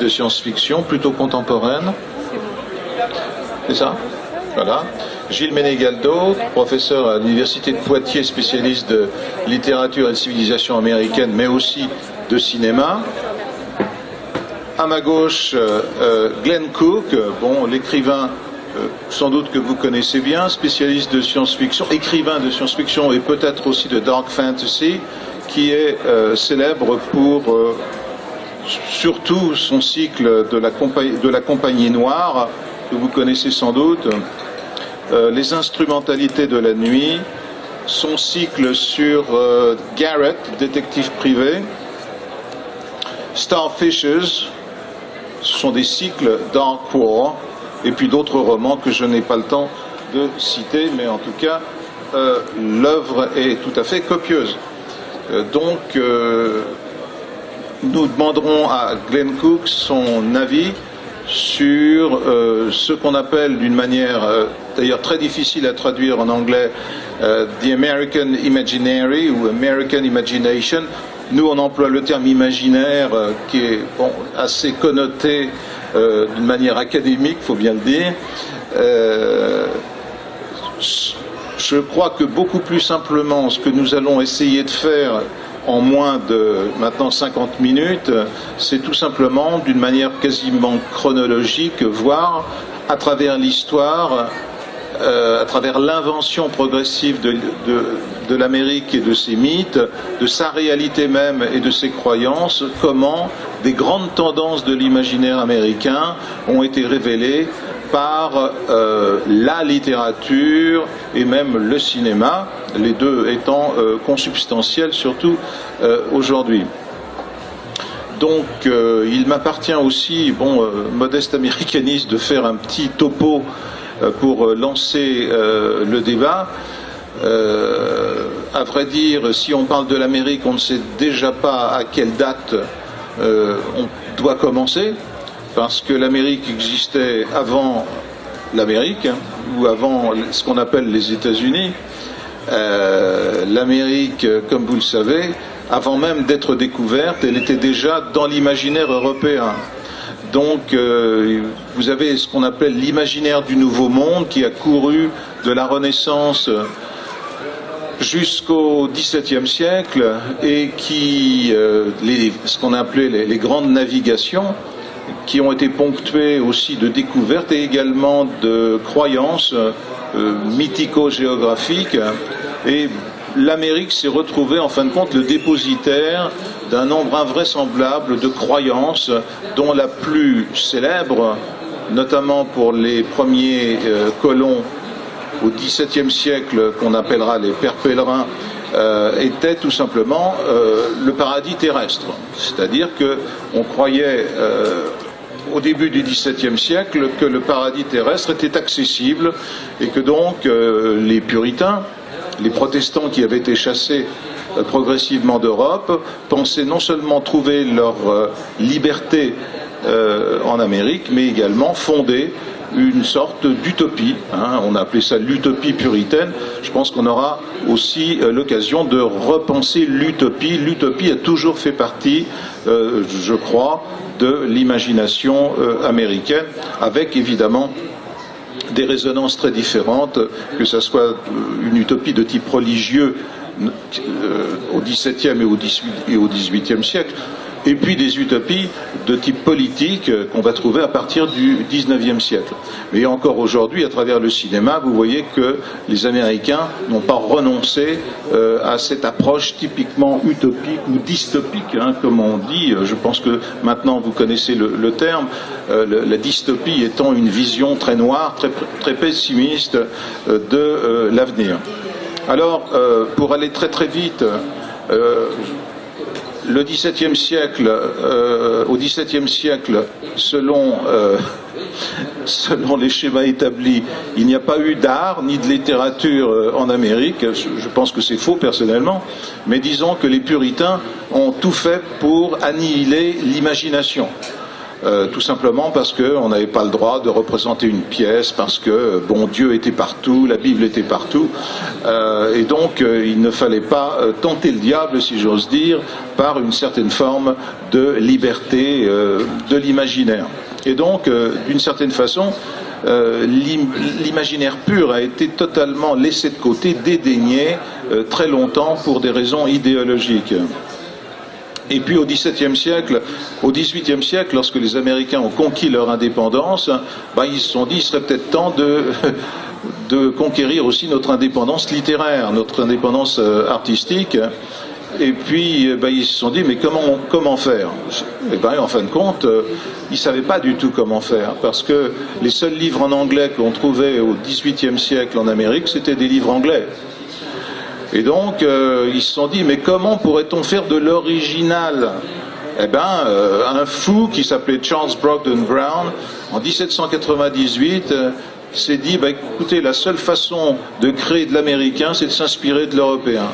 de science-fiction, plutôt contemporaine. C'est ça? Voilà. Gilles Ménégaldo, professeur à l'Université de Poitiers, spécialiste de littérature et de civilisation américaine, mais aussi de cinéma. À ma gauche, Glenn Cook, bon, l'écrivain sans doute que vous connaissez bien, spécialiste de science-fiction, écrivain de science-fiction et peut-être aussi de dark fantasy, qui est célèbre pour surtout son cycle de la Compagnie Noire, que vous connaissez sans doute, les instrumentalités de la nuit, son cycle sur Garrett, détective privé, Starfishes, ce sont des cycles Dark War, et puis d'autres romans que je n'ai pas le temps de citer, mais en tout cas, l'œuvre est tout à fait copieuse. Donc, nous demanderons à Glenn Cook son avis sur ce qu'on appelle d'une manière d'ailleurs très difficile à traduire en anglais The American Imaginary ou American Imagination. Nous on emploie le terme imaginaire qui est bon, assez connoté d'une manière académique, il faut bien le dire. Je crois que beaucoup plus simplement ce que nous allons essayer de faire en moins de maintenant 50 minutes, c'est tout simplement d'une manière quasiment chronologique, voir à travers l'histoire, à travers l'invention progressive de l'Amérique et de ses mythes, de sa réalité même et de ses croyances, comment des grandes tendances de l'imaginaire américain ont été révélées par la littérature et même le cinéma, les deux étant consubstantiels surtout aujourd'hui. Donc il m'appartient aussi, bon, modeste américaniste, de faire un petit topo pour lancer le débat. À vrai dire, si on parle de l'Amérique, on ne sait déjà pas à quelle date on doit commencer, parce que l'Amérique existait avant l'Amérique, hein, ou avant ce qu'on appelle les États-Unis. L'Amérique, comme vous le savez, avant même d'être découverte, elle était déjà dans l'imaginaire européen. Donc, vous avez ce qu'on appelle l'imaginaire du Nouveau Monde qui a couru de la Renaissance jusqu'au XVIIe siècle et qui, ce qu'on appelait les grandes navigations, qui ont été ponctuées aussi de découvertes et également de croyances mythico-géographiques. Et l'Amérique s'est retrouvée en fin de compte le dépositaire d'un nombre invraisemblable de croyances, dont la plus célèbre, notamment pour les premiers colons au XVIIe siècle, qu'on appellera les pères pèlerins, était tout simplement le paradis terrestre. C'est-à-dire qu'on croyait au début du XVIIe siècle que le paradis terrestre était accessible et que donc les puritains, les protestants qui avaient été chassés progressivement d'Europe, pensaient non seulement trouver leur liberté en Amérique, mais également fonder une sorte d'utopie, hein, on a appelé ça l'utopie puritaine. Je pense qu'on aura aussi l'occasion de repenser l'utopie. L'utopie a toujours fait partie, je crois, de l'imagination américaine, avec évidemment des résonances très différentes, que ce soit une utopie de type religieux au XVIIe et au XVIIIe siècle, et puis des utopies de type politique qu'on va trouver à partir du XIXe siècle. Mais encore aujourd'hui, à travers le cinéma, vous voyez que les Américains n'ont pas renoncé à cette approche typiquement utopique ou dystopique, hein, comme on dit. Je pense que maintenant vous connaissez le terme. La dystopie étant une vision très noire, très pessimiste de l'avenir. Alors, pour aller très très vite, le XVIIe siècle, au XVIIe siècle, selon les schémas établis, il n'y a pas eu d'art ni de littérature en Amérique. Je pense que c'est faux personnellement, mais disons que les puritains ont tout fait pour annihiler l'imagination. tout simplement parce qu'on n'avait pas le droit de représenter une pièce, parce que, bon, Dieu était partout, la Bible était partout, et donc il ne fallait pas tenter le diable, si j'ose dire, par une certaine forme de liberté de l'imaginaire. Et donc, d'une certaine façon, l'imaginaire pur a été totalement laissé de côté, dédaigné très longtemps pour des raisons idéologiques. Et puis au XVIIe siècle, au XVIIIe siècle, lorsque les Américains ont conquis leur indépendance, ils se sont dit qu'il serait peut-être temps de conquérir aussi notre indépendance littéraire, notre indépendance artistique. Et puis ils se sont dit mais comment faire? Et en fin de compte, ils ne savaient pas du tout comment faire, parce que les seuls livres en anglais qu'on trouvait au XVIIIe siècle en Amérique, c'était des livres anglais. Et donc, ils se sont dit, mais comment pourrait-on faire de l'original? Un fou qui s'appelait Charles Brogden Brown, en 1798, s'est dit, écoutez, la seule façon de créer de l'américain, c'est de s'inspirer de l'européen.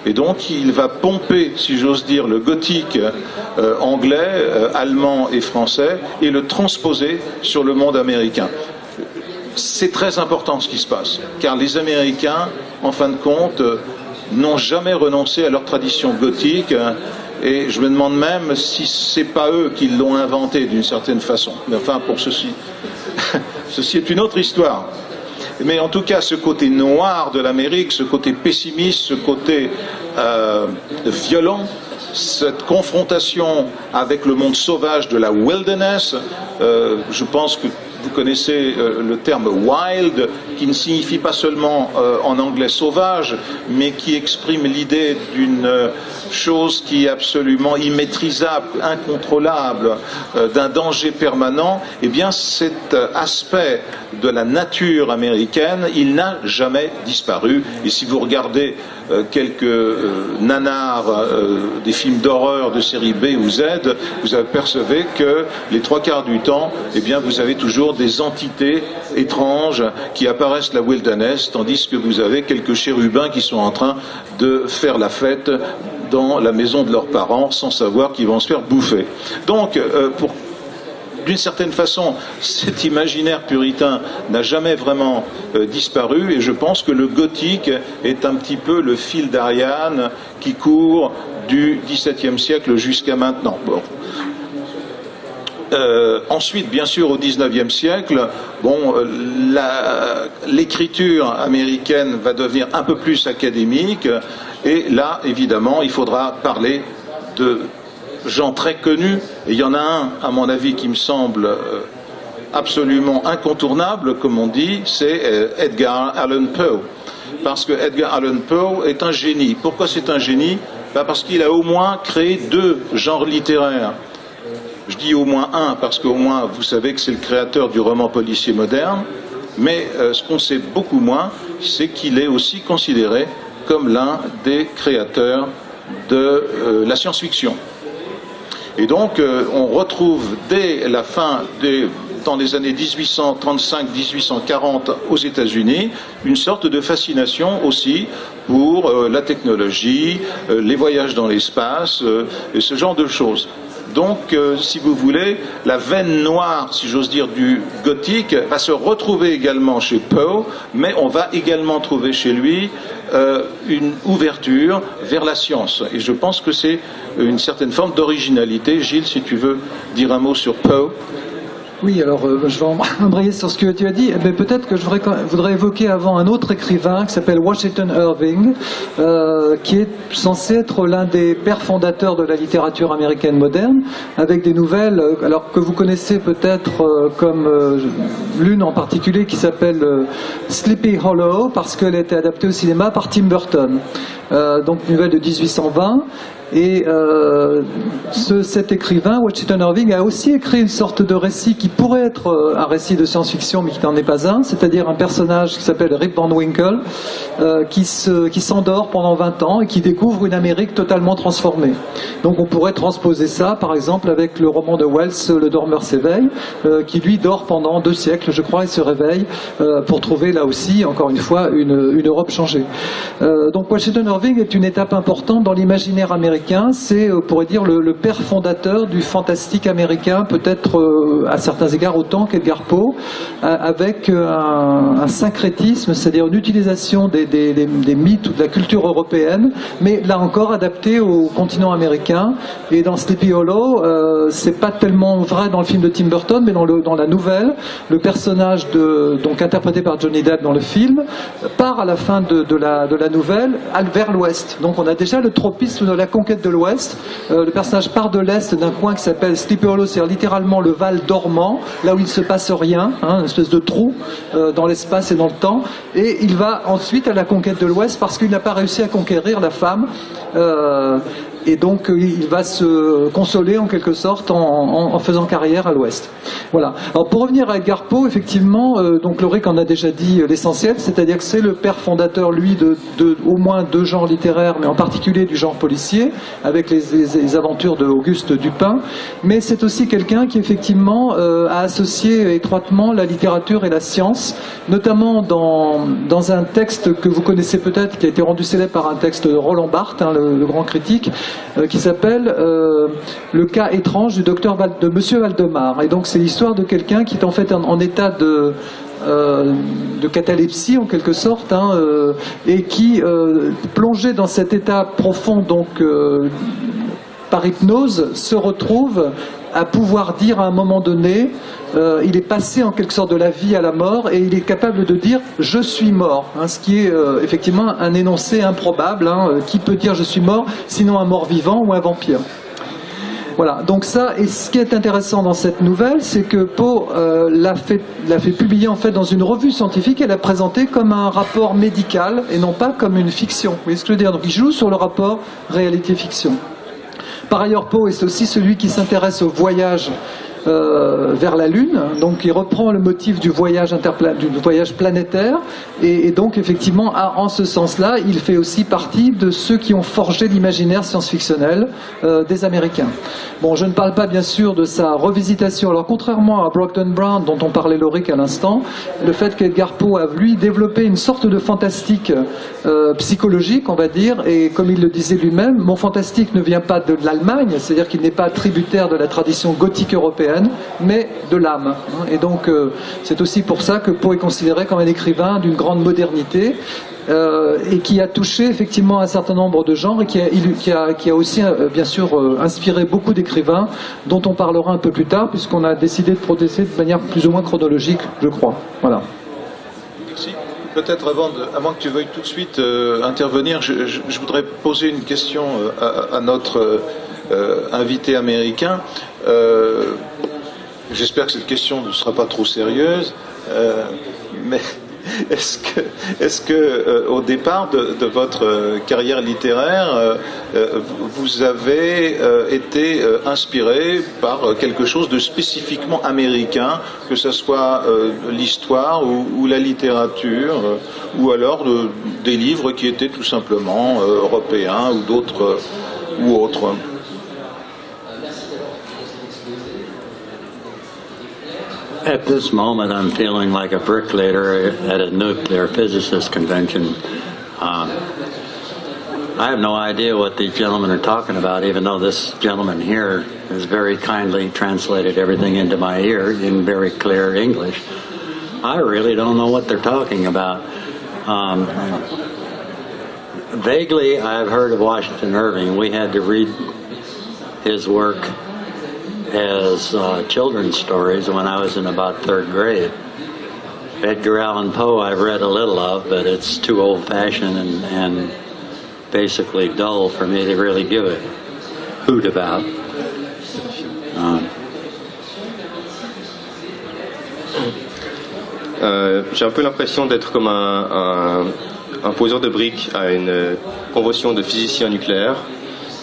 Et donc, il va pomper, si j'ose dire, le gothique anglais, allemand et français, et le transposer sur le monde américain. C'est très important ce qui se passe, car les Américains, en fin de compte, n'ont jamais renoncé à leur tradition gothique, et je me demande même si c'est pas eux qui l'ont inventé d'une certaine façon. Mais enfin, pour ceci, ceci est une autre histoire. Mais en tout cas, ce côté noir de l'Amérique, ce côté pessimiste, ce côté violent, cette confrontation avec le monde sauvage de la wilderness, je pense que vous connaissez le terme wild, qui ne signifie pas seulement en anglais sauvage, mais qui exprime l'idée d'une chose qui est absolument immaîtrisable, incontrôlable, d'un danger permanent. Eh bien, cet aspect de la nature américaine, il n'a jamais disparu. Et si vous regardez quelques nanars des films d'horreur de série B ou Z, vous apercevez que les 3/4 du temps, eh bien, vous avez toujours des entités étranges qui apparaissent la wilderness, tandis que vous avez quelques chérubins qui sont en train de faire la fête dans la maison de leurs parents sans savoir qu'ils vont se faire bouffer. Donc, d'une certaine façon, cet imaginaire puritain n'a jamais vraiment disparu, et je pense que le gothique est un petit peu le fil d'Ariane qui court du XVIIe siècle jusqu'à maintenant. Bon. Ensuite, bien sûr, au XIXe siècle, l'écriture américaine va devenir un peu plus académique, et là, évidemment, il faudra parler de gens très connus, et il y en a un, à mon avis, qui me semble absolument incontournable, comme on dit, c'est Edgar Allan Poe. Parce que Edgar Allan Poe est un génie. Pourquoi c'est un génie? Parce qu'il a au moins créé 2 genres littéraires. Je dis au moins un, parce qu'au moins, vous savez que c'est le créateur du roman policier moderne, mais ce qu'on sait beaucoup moins, c'est qu'il est aussi considéré comme l'un des créateurs de la science-fiction. Et donc, on retrouve dès la fin dans les années 1835-1840 aux États-Unis, une sorte de fascination aussi pour la technologie, les voyages dans l'espace, et ce genre de choses. Donc, si vous voulez, la veine noire, si j'ose dire, du gothique va se retrouver également chez Poe, mais on va également trouver chez lui une ouverture vers la science. Et je pense que c'est une certaine forme d'originalité. Gilles, si tu veux dire un mot sur Poe. Oui, alors je vais embrayer sur ce que tu as dit, mais peut-être que je voudrais évoquer avant un autre écrivain qui s'appelle Washington Irving, qui est censé être l'un des pères fondateurs de la littérature américaine moderne, avec des nouvelles, alors que vous connaissez peut-être comme l'une en particulier qui s'appelle Sleepy Hollow, parce qu'elle a été adaptée au cinéma par Tim Burton. Donc une nouvelle de 1820. Et cet écrivain, Washington Irving, a aussi écrit une sorte de récit qui pourrait être un récit de science-fiction, mais qui n'en est pas un, c'est-à-dire un personnage qui s'appelle Rip Van Winkle, qui s'endort pendant 20 ans et qui découvre une Amérique totalement transformée. Donc on pourrait transposer ça, par exemple, avec le roman de Wells, Le dormeur s'éveille, qui lui dort pendant 2 siècles, je crois, et se réveille pour trouver là aussi, encore une fois, une Europe changée. Donc Washington Irving est une étape importante dans l'imaginaire américain, américain, c'est, on pourrait dire, le père fondateur du fantastique américain, peut-être à certains égards autant qu'Edgar Poe, avec un syncrétisme, c'est-à-dire une utilisation des mythes ou de la culture européenne, mais là encore adapté au continent américain. Et dans Sleepy Hollow, c'est pas tellement vrai dans le film de Tim Burton, mais dans la nouvelle, le personnage donc interprété par Johnny Depp dans le film part à la fin de la nouvelle vers l'ouest. Donc on a déjà le tropisme de la conquête de l'ouest. Le personnage part de l'est d'un coin qui s'appelle Sleepy Hollow, c'est-à-dire littéralement le Val dormant, là où il ne se passe rien, une espèce de trou dans l'espace et dans le temps. Et il va ensuite à la conquête de l'ouest parce qu'il n'a pas réussi à conquérir la femme. Et donc il va se consoler en quelque sorte en faisant carrière à l'ouest. Voilà. Alors pour revenir à Edgar Poe, effectivement, donc Loric en a déjà dit l'essentiel, c'est-à-dire que c'est le père fondateur, lui, de au moins 2 genres littéraires, mais en particulier du genre policier, avec les aventures de Auguste Dupin. Mais c'est aussi quelqu'un qui effectivement a associé étroitement la littérature et la science, notamment dans un texte que vous connaissez peut-être, qui a été rendu célèbre par un texte de Roland Barthes, le grand critique, qui s'appelle Le cas étrange du docteur de Monsieur Valdemar. Et donc c'est l'histoire de quelqu'un qui est en fait en état de catalepsie en quelque sorte, et qui, plongé dans cet état profond, donc par hypnose, se retrouve à pouvoir dire à un moment donné, il est passé en quelque sorte de la vie à la mort et il est capable de dire « je suis mort », ce qui est effectivement un énoncé improbable. Qui peut dire « je suis mort » sinon un mort-vivant ou un vampire? Voilà, donc ça, et ce qui est intéressant dans cette nouvelle, c'est que Poe l'a fait publier en fait dans une revue scientifique, elle l'a présenté comme un rapport médical et non pas comme une fiction. Vous voyez ce que je veux dire? Donc il joue sur le rapport réalité-fiction. Par ailleurs, Poe est aussi celui qui s'intéresse au voyage vers la Lune, donc il reprend le motif du voyage planétaire, et donc effectivement, en ce sens-là, il fait aussi partie de ceux qui ont forgé l'imaginaire science-fictionnel des Américains. Bon, je ne parle pas bien sûr de sa revisitation. Alors contrairement à Brockton Brown, dont on parlait Loric à l'instant, le fait qu'Edgar Poe a lui développé une sorte de fantastique psychologique, on va dire, et comme il le disait lui-même, mon fantastique ne vient pas de l'Allemagne, c'est-à-dire qu'il n'est pas tributaire de la tradition gothique européenne, mais de l'âme. Et donc c'est aussi pour ça que Poe est considéré comme un écrivain d'une grande modernité, et qui a touché effectivement un certain nombre de genres et qui a aussi bien sûr inspiré beaucoup d'écrivains dont on parlera un peu plus tard, puisqu'on a décidé de procéder de manière plus ou moins chronologique, je crois. Voilà. Merci. Peut-être avant que tu veuilles tout de suite intervenir, je voudrais poser une question à notre invité américain. J'espère que cette question ne sera pas trop sérieuse, mais est-ce que au départ de votre carrière littéraire, vous avez été inspiré par quelque chose de spécifiquement américain, que ce soit l'histoire ou la littérature, ou alors des livres qui étaient tout simplement européens ou d'autres ou autres? At this moment, I'm feeling like a bricklayer at a nuclear physicist convention. I have no idea what these gentlemen are talking about, even though this gentleman here has very kindly translated everything into my ear in very clear English. I really don't know what they're talking about. Vaguely, I've heard of Washington Irving. We had to read his work as children's stories when I was in about 3rd grade. Edgar Allan Poe I've read a little of, but it's too old-fashioned and basically dull for me to really give a hoot about. J'ai un peu l'impression d'être comme un poseur de briques à une convention de physiciens nucléaires.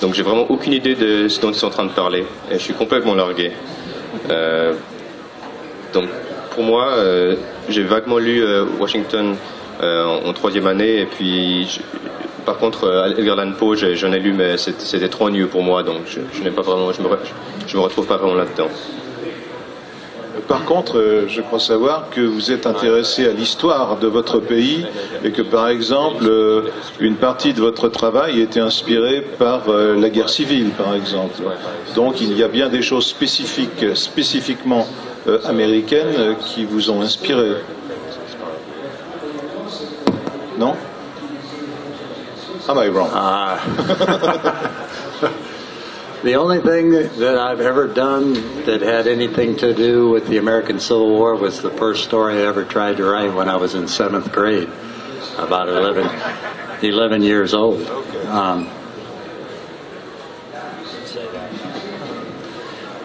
Donc j'ai vraiment aucune idée de ce dont ils sont en train de parler et je suis complètement largué. Donc pour moi, j'ai vaguement lu Washington en 3e année et puis par contre Edgar Allan Poe j'en ai lu mais c'était trop ennuyeux pour moi, donc je n'ai pas vraiment, je me retrouve pas vraiment là-dedans. Par contre, je crois savoir que vous êtes intéressé à l'histoire de votre pays et que, par exemple, une partie de votre travail était inspirée par la guerre civile, par exemple. Donc, il y a bien des choses spécifiquement américaines qui vous ont inspiré. Non? Am I wrong? The only thing that I've ever done that had anything to do with the American Civil War was the first story I ever tried to write when I was in 7th grade, about 11 years old.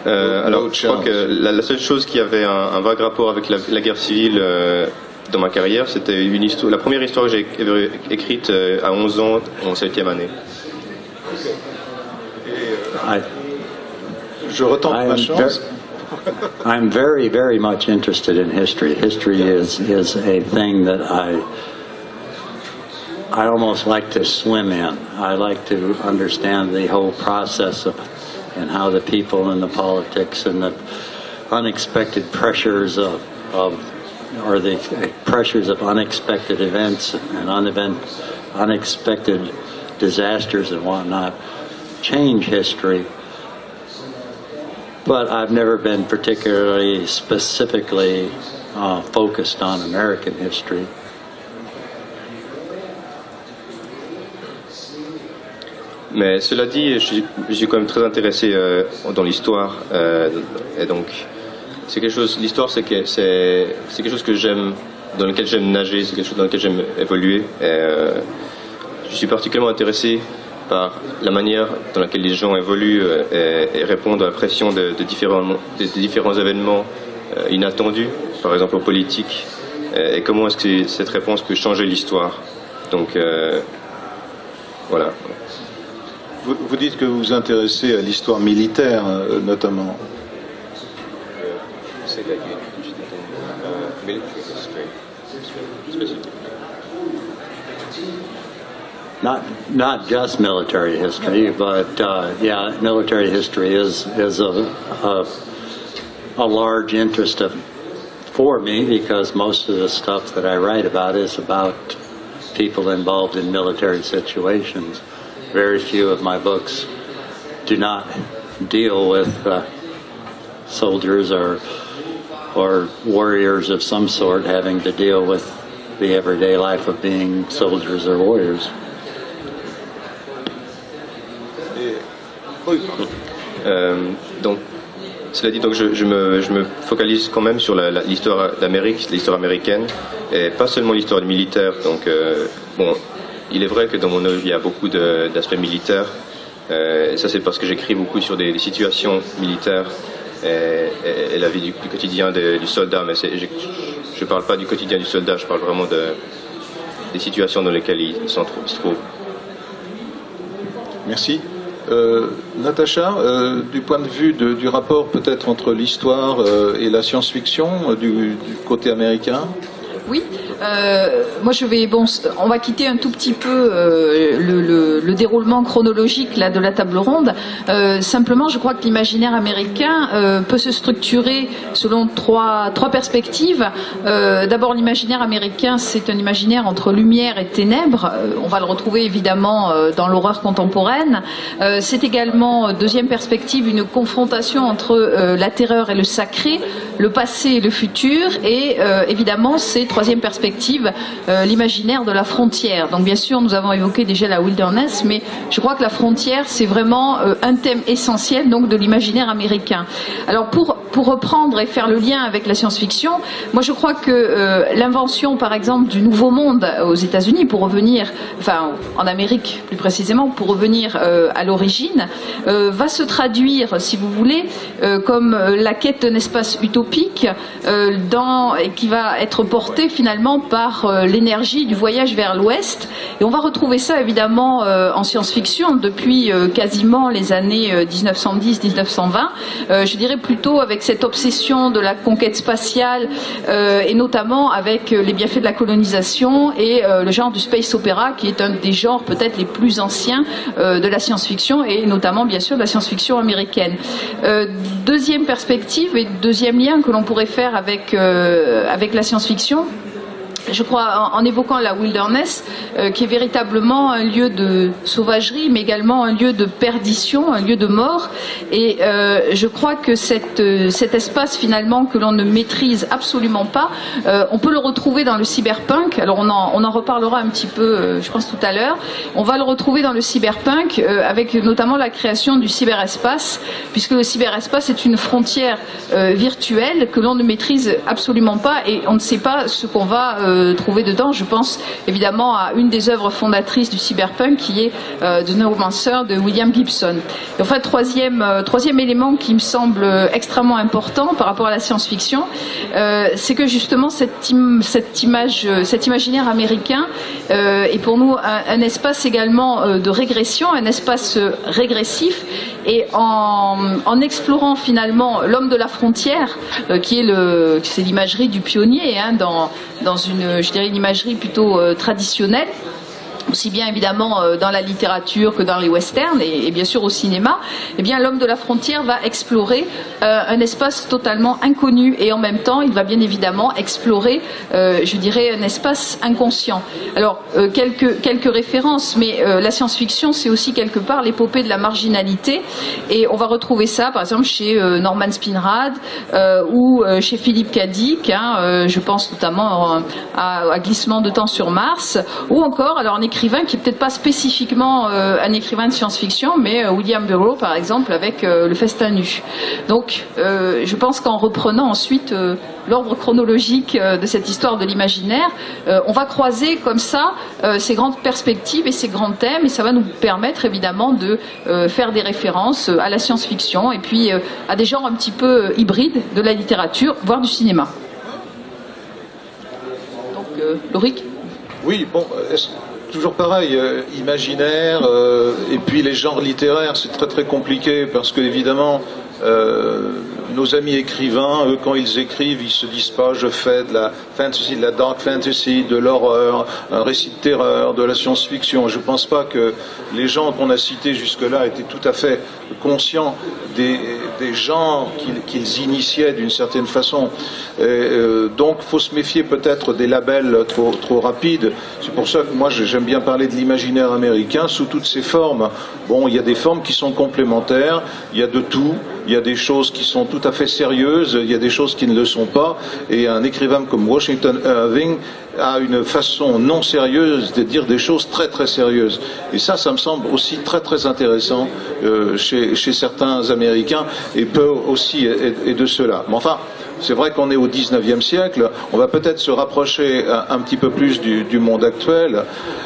Alors, je crois que la seule chose qui avait un vague rapport avec la guerre civile dans ma carrière, c'était la première histoire que j'ai écrite à 11 ans, en 7e année. Je retente ma chance. I'm very, very much interested in history. History is a thing that I almost like to swim in. I like to understand the whole process and how the people and the politics and the unexpected pressures of the pressures of unexpected events and unexpected disasters and whatnot change history. But I've never been particularly specifically focused on American history. Mais cela dit, je suis quand même très intéressé dans l'histoire, et donc c'est quelque chose. L'histoire, c'est quelque chose que j'aime, dans lequel j'aime nager, c'est quelque chose dans lequel j'aime évoluer. Je suis particulièrement intéressé par la manière dans laquelle les gens évoluent et répondent à la pression de différents événements inattendus, par exemple aux politiques, et comment est-ce que cette réponse peut changer l'histoire. Donc voilà. Vous dites que vous vous intéressez à l'histoire militaire, notamment. Not just military history, but yeah, military history is a large interest for me, because most of the stuff that I write about is about people involved in military situations. Very few of my books do not deal with soldiers or warriors of some sort having to deal with the everyday life of being soldiers or warriors. Donc, cela dit, donc je me focalise quand même sur l'histoire d'Amérique, l'histoire américaine, et pas seulement l'histoire militaire. Donc, bon, il est vrai que dans mon œuvre, il y a beaucoup d'aspects militaires. Et ça, c'est parce que j'écris beaucoup sur des situations militaires et la vie du quotidien du soldat. Mais je ne parle pas du quotidien du soldat, je parle vraiment des situations dans lesquelles il se trouve. Merci. Natacha, du point de vue du rapport peut-être entre l'histoire et la science-fiction du côté américain? Oui, moi on va quitter un tout petit peu le déroulement chronologique là, de la table ronde. Simplement, je crois que l'imaginaire américain peut se structurer selon trois perspectives. D'abord, l'imaginaire américain, c'est un imaginaire entre lumière et ténèbres. On va le retrouver évidemment dans l'horreur contemporaine. C'est également, deuxième perspective, une confrontation entre la terreur et le sacré, le passé et le futur, et évidemment, c'est troisième perspective, l'imaginaire de la frontière. Donc bien sûr, nous avons évoqué déjà la wilderness, mais je crois que la frontière, c'est vraiment un thème essentiel donc de l'imaginaire américain. Alors pour reprendre et faire le lien avec la science-fiction, moi je crois que l'invention, par exemple, du Nouveau Monde aux États-Unis, pour revenir, enfin en Amérique plus précisément, pour revenir à l'origine, va se traduire, si vous voulez, comme la quête d'un espace utopique et qui va être porté porté finalement par l'énergie du voyage vers l'Ouest. Et on va retrouver ça évidemment en science-fiction depuis quasiment les années 1910-1920. Je dirais plutôt avec cette obsession de la conquête spatiale et notamment avec les bienfaits de la colonisation et le genre du space opéra qui est un des genres peut-être les plus anciens de la science-fiction et notamment bien sûr de la science-fiction américaine. Deuxième perspective et deuxième lien que l'on pourrait faire avec la science-fiction, je crois, en évoquant la wilderness, qui est véritablement un lieu de sauvagerie, mais également un lieu de perdition, un lieu de mort. Et je crois que cet espace, finalement, que l'on ne maîtrise absolument pas, on peut le retrouver dans le cyberpunk. Alors, on en reparlera un petit peu, je pense, tout à l'heure. On va le retrouver dans le cyberpunk, avec notamment la création du cyberespace, puisque le cyberespace est une frontière virtuelle que l'on ne maîtrise absolument pas, et on ne sait pas ce qu'on va trouver dedans. Je pense évidemment à une des œuvres fondatrices du cyberpunk qui est The Neuromancer de William Gibson. Et enfin, troisième élément qui me semble extrêmement important par rapport à la science-fiction, c'est que justement cet imaginaire américain est pour nous un espace également de régression, un espace régressif, et en explorant finalement l'homme de la frontière, c'est l'imagerie du pionnier, hein, dans je dirais une imagerie plutôt traditionnelle, aussi bien évidemment dans la littérature que dans les westerns et bien sûr au cinéma. Eh bien, l'homme de la frontière va explorer un espace totalement inconnu, et en même temps il va bien évidemment explorer je dirais un espace inconscient. Alors quelques références, mais la science-fiction c'est aussi quelque part l'épopée de la marginalité, et on va retrouver ça par exemple chez Norman Spinrad ou chez Philippe K. Dick, hein, je pense notamment à Glissement de temps sur Mars, ou encore alors en écrivain qui est peut-être pas spécifiquement un écrivain de science-fiction, mais William Burroughs par exemple avec Le Festin nu. Donc je pense qu'en reprenant ensuite l'ordre chronologique de cette histoire de l'imaginaire, on va croiser comme ça ces grandes perspectives et ces grands thèmes, et ça va nous permettre évidemment de faire des références à la science-fiction et puis à des genres un petit peu hybrides de la littérature, voire du cinéma. Donc Loïc ? Oui, bon, toujours pareil, imaginaire, et puis les genres littéraires, c'est très très compliqué parce que évidemment nos amis écrivains, eux, quand ils écrivent, ils se disent pas je fais de la fantasy, de la dark fantasy, de l'horreur, un récit de terreur, de la science-fiction. Je pense pas que les gens qu'on a cités jusque-là étaient tout à fait conscients des genres qu'ils initiaient d'une certaine façon. Donc faut se méfier peut-être des labels trop rapides. C'est pour ça que moi j'aime bien parler de l'imaginaire américain sous toutes ses formes. Bon, il y a des formes qui sont complémentaires, il y a de tout, il y a des choses qui sont tout à fait sérieuses, il y a des choses qui ne le sont pas, et un écrivain comme Washington Irving a une façon non sérieuse de dire des choses très très sérieuses. Et ça me semble aussi très très intéressant chez certains Américains, et peu aussi et de cela. Mais enfin, c'est vrai qu'on est au 19e siècle, on va peut-être se rapprocher un petit peu plus du monde actuel.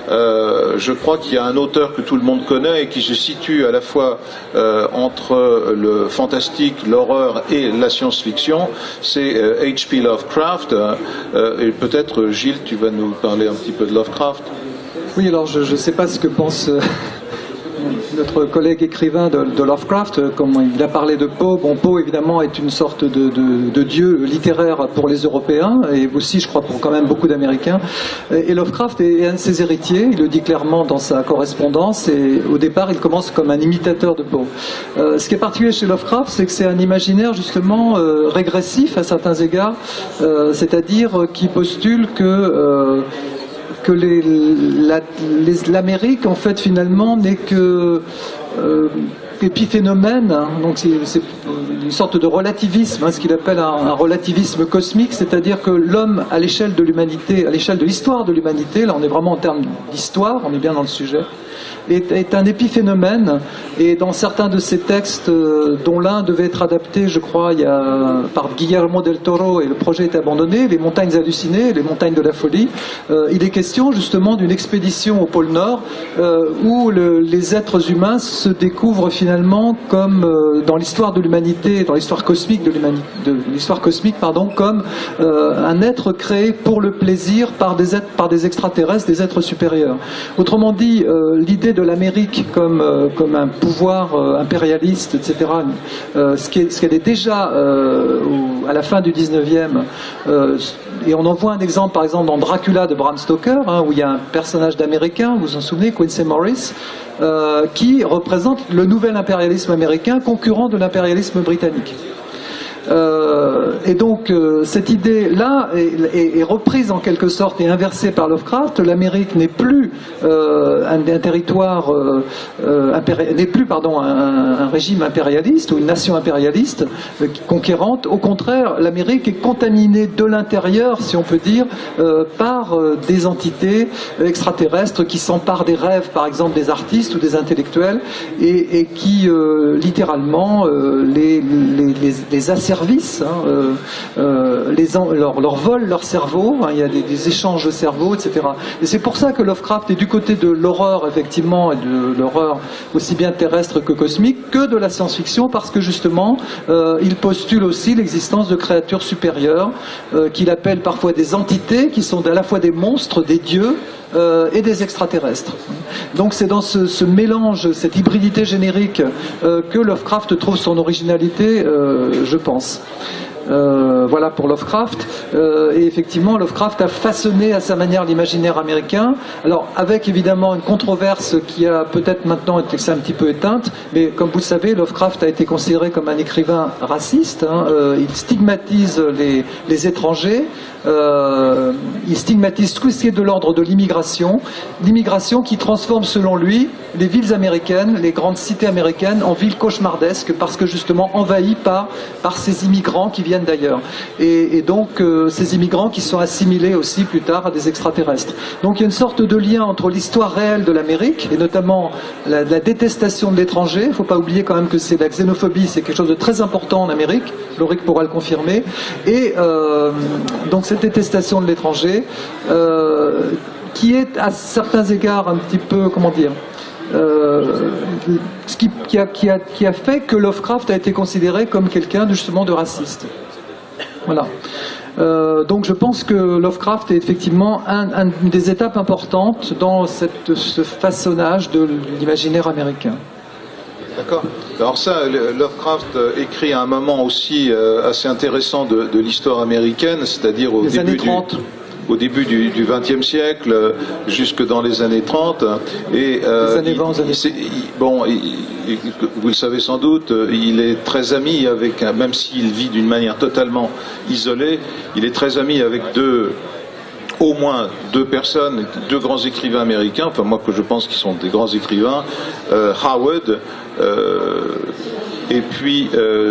Je crois qu'il y a un auteur que tout le monde connaît et qui se situe à la fois entre le fantastique, l'horreur et la science-fiction, c'est H.P. Lovecraft. Et peut-être, Gilles, tu vas nous parler un petit peu de Lovecraft. Oui, alors je ne sais pas ce que pense notre collègue écrivain de Lovecraft, comme il a parlé de Poe. Bon, Poe évidemment est une sorte de dieu littéraire pour les Européens, et aussi je crois pour quand même beaucoup d'Américains. Et Lovecraft est un de ses héritiers, il le dit clairement dans sa correspondance, et au départ il commence comme un imitateur de Poe. Ce qui est particulier chez Lovecraft, c'est que c'est un imaginaire justement régressif à certains égards, c'est-à-dire qui postule que l'Amérique, en fait, finalement, n'est que épiphénomène, hein. Donc c'est une sorte de relativisme, hein, ce qu'il appelle un relativisme cosmique, c'est-à-dire que l'homme, à l'échelle de l'humanité, à l'échelle de l'histoire de l'humanité, là on est vraiment en termes d'histoire, on est bien dans le sujet, est un épiphénomène, et dans certains de ces textes, dont l'un devait être adapté, je crois, par Guillermo del Toro, et le projet est abandonné, Les montagnes hallucinées, Les montagnes de la folie, il est question justement d'une expédition au pôle Nord, où les êtres humains se découvrent finalement finalement comme dans l'histoire de l'humanité, dans l'histoire cosmique comme un être créé pour le plaisir par des extraterrestres, des êtres supérieurs. Autrement dit, l'idée de l'Amérique comme un pouvoir impérialiste, etc., ce qu'elle est déjà à la fin du 19e, et on en voit un exemple par exemple dans Dracula de Bram Stoker, où il y a un personnage d'Américain, vous vous en souvenez, Quincy Morris, qui représente le nouvel impérialisme américain concurrent de l'impérialisme britannique. Et donc cette idée-là est reprise en quelque sorte et inversée par Lovecraft. L'Amérique n'est plus un territoire, n'est plus un régime impérialiste ou une nation impérialiste conquérante. Au contraire, l'Amérique est contaminée de l'intérieur, si on peut dire, par des entités extraterrestres qui s'emparent des rêves, par exemple des artistes ou des intellectuels, et qui littéralement les asservissent, leur volent leur cerveau, il y a des échanges de cerveau, etc. Et c'est pour ça que Lovecraft est du côté de l'horreur, effectivement, et de l'horreur aussi bien terrestre que cosmique, que de la science-fiction, parce que justement, il postule aussi l'existence de créatures supérieures, qu'il appelle parfois des entités, qui sont à la fois des monstres, des dieux, et des extraterrestres. Donc c'est dans ce mélange, cette hybridité générique que Lovecraft trouve son originalité, je pense. Voilà pour Lovecraft. Et effectivement, Lovecraft a façonné à sa manière l'imaginaire américain. Alors, avec évidemment une controverse qui a peut-être maintenant été un petit peu éteinte, mais comme vous le savez, Lovecraft a été considéré comme un écrivain raciste. Il stigmatise les étrangers. Il stigmatise tout ce qui est de l'ordre de l'immigration qui transforme selon lui les villes américaines, les grandes cités américaines en villes cauchemardesques parce que justement envahies par ces immigrants qui viennent d'ailleurs et donc ces immigrants qui sont assimilés aussi plus tard à des extraterrestres. Donc il y a une sorte de lien entre l'histoire réelle de l'Amérique et notamment la détestation de l'étranger. Il ne faut pas oublier quand même que c'est la xénophobie, c'est quelque chose de très important en Amérique, Loric pourra le confirmer, et donc cette détestation de l'étranger qui est à certains égards un petit peu, comment dire, qui a fait que Lovecraft a été considéré comme quelqu'un justement de raciste. Voilà. Donc je pense que Lovecraft est effectivement une des étapes importantes dans ce façonnage de l'imaginaire américain. D'accord. Alors ça, Lovecraft écrit à un moment aussi assez intéressant de l'histoire américaine, c'est-à-dire au début du XXe siècle, jusque dans les années 30. Et les années 20, vous le savez sans doute, il est très ami avec, même s'il vit d'une manière totalement isolée, il est très ami avec au moins deux personnes, deux grands écrivains américains, enfin moi que je pense qu'ils sont des grands écrivains, Howard et puis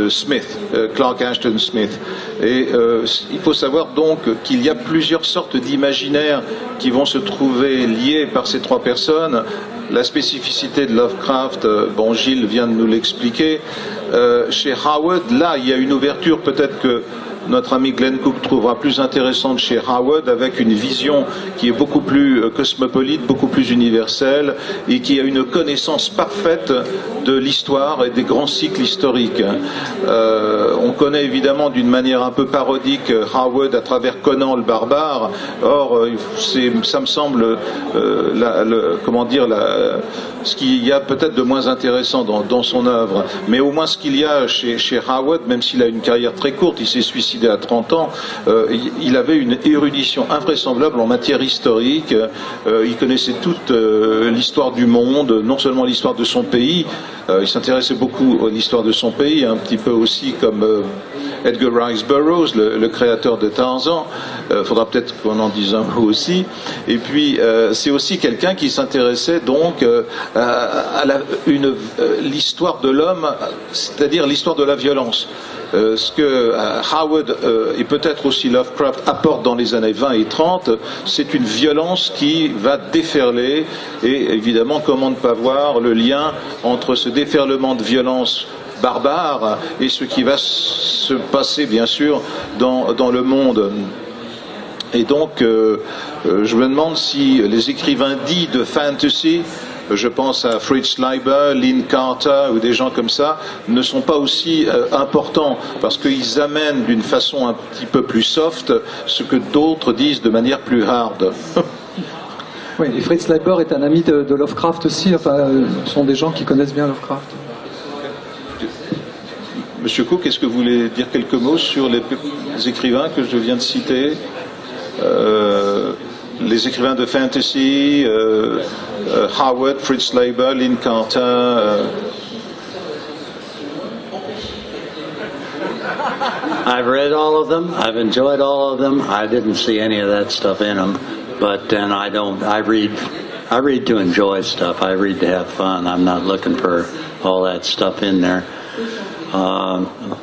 Smith, Clark Ashton Smith. Et il faut savoir donc qu'il y a plusieurs sortes d'imaginaires qui vont se trouver liés par ces trois personnes. La spécificité de Lovecraft, Gilles vient de nous l'expliquer. Chez Howard, là, il y a une ouverture peut-être que notre ami Glenn Cook trouvera plus intéressante chez Howard, avec une vision qui est beaucoup plus cosmopolite, beaucoup plus universelle, et qui a une connaissance parfaite de l'histoire et des grands cycles historiques. On connaît évidemment d'une manière un peu parodique Howard à travers Conan le barbare. Or, ça me semble, ce qu'il y a peut-être de moins intéressant dans son œuvre. Mais au moins ce qu'il y a chez Howard, même s'il a une carrière très courte, il s'est suicidé à 30 ans, il avait une érudition invraisemblable en matière historique. Il connaissait toute l'histoire du monde, non seulement l'histoire de son pays, il s'intéressait beaucoup à l'histoire de son pays, un petit peu aussi comme Edgar Rice Burroughs, le créateur de Tarzan. Faudra peut-être qu'on en dise un mot aussi. Et puis c'est aussi quelqu'un qui s'intéressait donc à l'histoire de l'homme, c'est-à-dire l'histoire de la violence. Ce que Howard et peut-être aussi Lovecraft apportent dans les années 20 et 30, c'est une violence qui va déferler, et évidemment comment ne pas voir le lien entre ce déferlement de violence barbare et ce qui va se passer bien sûr dans le monde. Et donc je me demande si les écrivains dits de fantasy je pense à Fritz Leiber, Lynn Carter ou des gens comme ça, ne sont pas aussi importants parce qu'ils amènent d'une façon un petit peu plus soft ce que d'autres disent de manière plus hard. Oui, et Fritz Leiber est un ami de Lovecraft aussi, enfin, ce sont des gens qui connaissent bien Lovecraft. Monsieur Cook, est-ce que vous voulez dire quelques mots sur les écrivains que je viens de citer, les écrivains de fantasy, Howard, Fritz Leiber, Lynn Carter I've read all of them. I've enjoyed all of them. I didn't see any of that stuff in them, but then I read to enjoy stuff. I read to have fun. I'm not looking for all that stuff in there.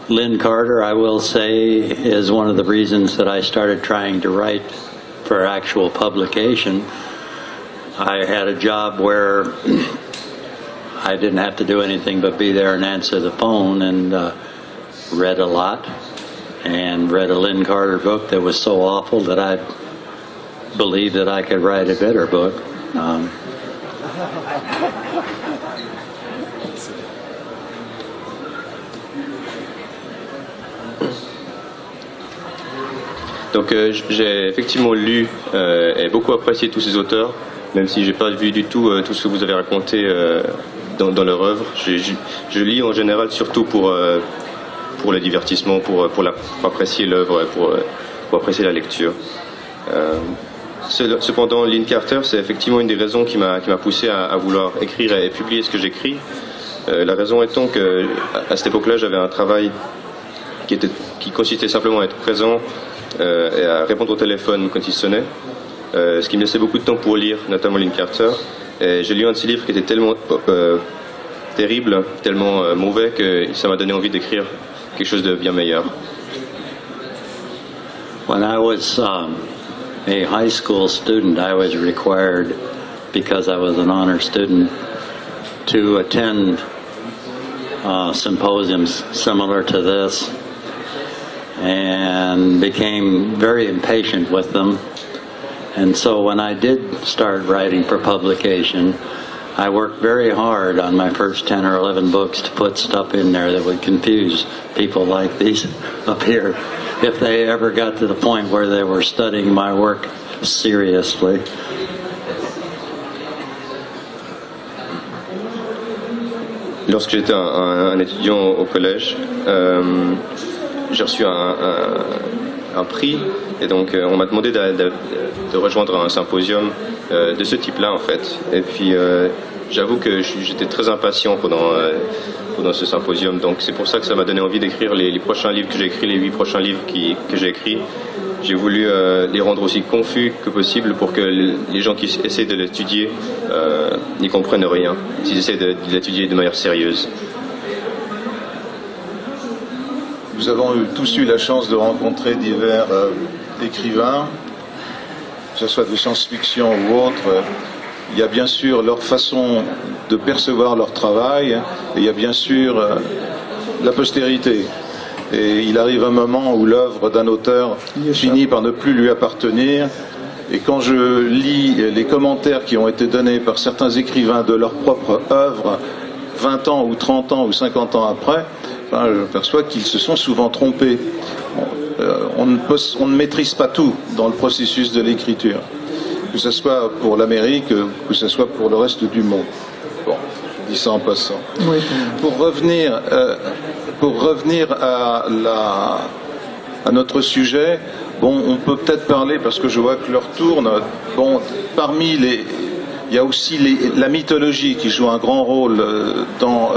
Lynn Carter, I will say, is one of the reasons that I started trying to write for actual publication. I had a job where I didn't have to do anything but be there and answer the phone, and read a lot, and read a Lynn Carter book that was so awful that I believed that I could write a better book. Donc j'ai effectivement lu et beaucoup apprécié tous ces auteurs, même si j'ai pas vu du tout tout ce que vous avez raconté dans leur œuvre. Je lis en général surtout pour le divertissement, pour apprécier l'œuvre, pour apprécier la lecture. Cependant, Lynn Carter, c'est effectivement une des raisons qui m'a poussé à vouloir écrire et publier ce que j'écris. La raison étant que à cette époque-là, j'avais un travail qui consistait simplement à être présent et à répondre au téléphone quand il sonnait, ce qui me laissait beaucoup de temps pour lire, notamment Lynn Carter. Et j'ai lu un de ses livres qui était tellement terrible, tellement mauvais, que ça m'a donné envie d'écrire quelque chose de bien meilleur. When I was a high school student, I was required, because I was an honor student, to attend symposiums similar to this, and became very impatient with them. And so when I did start writing for publication, I worked very hard on my first 10 or 11 books to put stuff in there that would confuse people like these up here if they ever got to the point where they were studying my work seriously. Lorsque j'étais un étudiant au collège, j'ai reçu un prix, et donc on m'a demandé de rejoindre un symposium de ce type-là en fait. Et puis j'avoue que j'étais très impatient pendant ce symposium, donc c'est pour ça que ça m'a donné envie d'écrire les prochains livres que j'ai écrits, les 8 prochains livres que j'ai écrits. J'ai voulu les rendre aussi confus que possible pour que les gens qui essaient de l'étudier n'y comprennent rien, s'ils essaient de l'étudier de manière sérieuse. Nous avons tous eu la chance de rencontrer divers écrivains, que ce soit de science-fiction ou autre. Il y a bien sûr leur façon de percevoir leur travail, et il y a bien sûr la postérité. Et il arrive un moment où l'œuvre d'un auteur finit par ne plus lui appartenir. Et quand je lis les commentaires qui ont été donnés par certains écrivains de leur propre œuvre, 20 ans ou 30 ans ou 50 ans après, je perçois qu'ils se sont souvent trompés. On ne maîtrise pas tout dans le processus de l'écriture, que ce soit pour l'Amérique, que ce soit pour le reste du monde. Bon, je dis ça en passant. Oui. Pour revenir à notre sujet, bon, on peut peut-être parler, parce que je vois que l'heure tourne, bon, il y a aussi la mythologie qui joue un grand rôle dans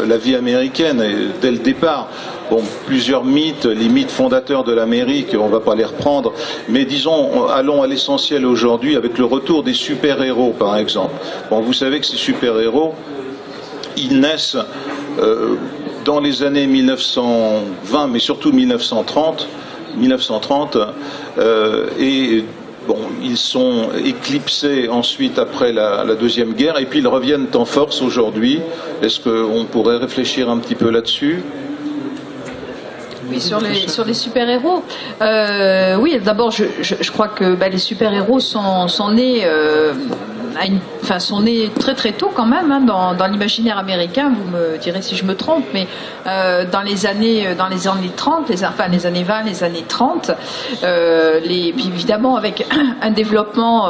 la vie américaine, et dès le départ. Bon, plusieurs mythes, les mythes fondateurs de l'Amérique, on ne va pas les reprendre, mais disons, allons à l'essentiel aujourd'hui avec le retour des super-héros, par exemple. Bon, vous savez que ces super-héros, ils naissent dans les années 1920, mais surtout 1930, et bon, ils sont éclipsés ensuite après la Deuxième Guerre, et puis ils reviennent en force aujourd'hui. Est-ce qu'on pourrait réfléchir un petit peu là-dessus ? Oui, sur les super-héros. Oui, d'abord, je crois que les super-héros sont nés sont nées très très tôt quand même dans l'imaginaire américain. Vous me direz si je me trompe, mais dans les années 30, les années 20, les années 30, puis évidemment avec un développement